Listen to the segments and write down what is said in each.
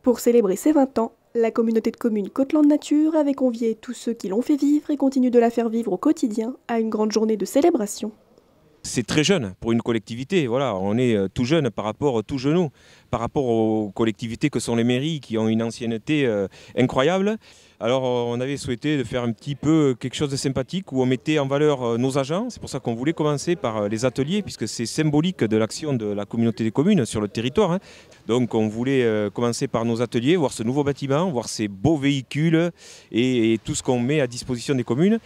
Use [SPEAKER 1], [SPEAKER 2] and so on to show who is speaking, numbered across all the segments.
[SPEAKER 1] Pour célébrer ses 20 ans, la communauté de communes Côte-Landes Nature avait convié tous ceux qui l'ont fait vivre et continuent de la faire vivre au quotidien à une grande journée de célébration.
[SPEAKER 2] C'est très jeune pour une collectivité. Voilà, on est tout jeune par rapport, tout genou, par rapport aux collectivités que sont les mairies qui ont une ancienneté incroyable. Alors on avait souhaité de faire un petit peu quelque chose de sympathique où on mettait en valeur nos agents. C'est pour ça qu'on voulait commencer par les ateliers puisque c'est symbolique de l'action de la communauté des communes sur le territoire, hein. Donc on voulait commencer par nos ateliers, voir ce nouveau bâtiment, voir ces beaux véhicules et tout ce qu'on met à disposition des communes.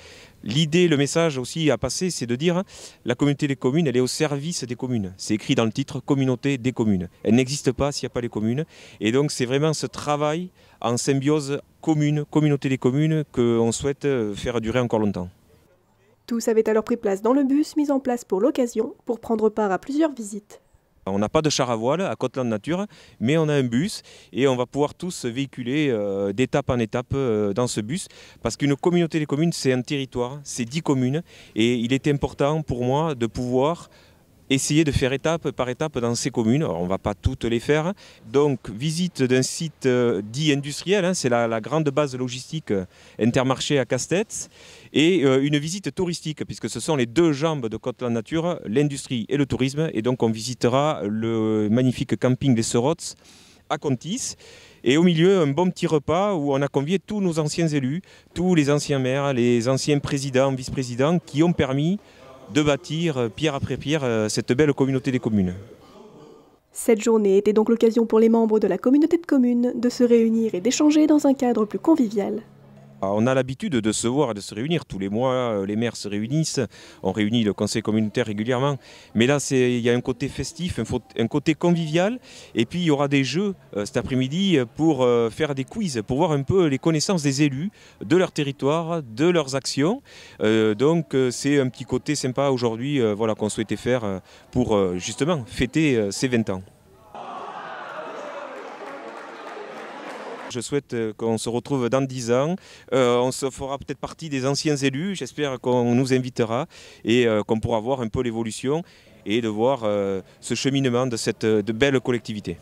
[SPEAKER 2] L'idée, le message aussi à passer, c'est de dire la communauté des communes, elle est au service des communes. C'est écrit dans le titre, communauté des communes. Elle n'existe pas s'il n'y a pas les communes. Et donc c'est vraiment ce travail en symbiose commune, communauté des communes, qu'on souhaite faire durer encore longtemps.
[SPEAKER 1] Tous avaient alors pris place dans le bus mis en place pour l'occasion pour prendre part à plusieurs visites.
[SPEAKER 2] On n'a pas de char à voile à Côte-Landes Nature, mais on a un bus et on va pouvoir tous véhiculer d'étape en étape dans ce bus. Parce qu'une communauté des communes, c'est un territoire, c'est 10 communes. Et il était important pour moi de pouvoir essayer de faire étape par étape dans ces communes. Alors, on ne va pas toutes les faire. Donc, visite d'un site dit industriel, hein, c'est la grande base logistique Intermarché à Castets, et une visite touristique, puisque ce sont les deux jambes de Côte-Landes Nature, l'industrie et le tourisme. Et donc, on visitera le magnifique camping des Serots à Contis. Et au milieu, un bon petit repas où on a convié tous nos anciens élus, tous les anciens maires, les anciens présidents, vice-présidents qui ont permis de bâtir pierre après pierre cette belle communauté des communes.
[SPEAKER 1] Cette journée était donc l'occasion pour les membres de la communauté de communes de se réunir et d'échanger dans un cadre plus convivial.
[SPEAKER 2] On a l'habitude de se voir et de se réunir. Tous les mois, les maires se réunissent. On réunit le conseil communautaire régulièrement. Mais là, il y a un côté festif, un côté convivial. Et puis, il y aura des jeux cet après-midi pour faire des quiz, pour voir un peu les connaissances des élus, de leur territoire, de leurs actions. Donc, c'est un petit côté sympa aujourd'hui voilà, qu'on souhaitait faire pour justement fêter ces 20 ans. Je souhaite qu'on se retrouve dans 10 ans. On se fera peut-être partie des anciens élus. J'espère qu'on nous invitera et qu'on pourra voir un peu l'évolution et de voir ce cheminement de cette belle collectivité.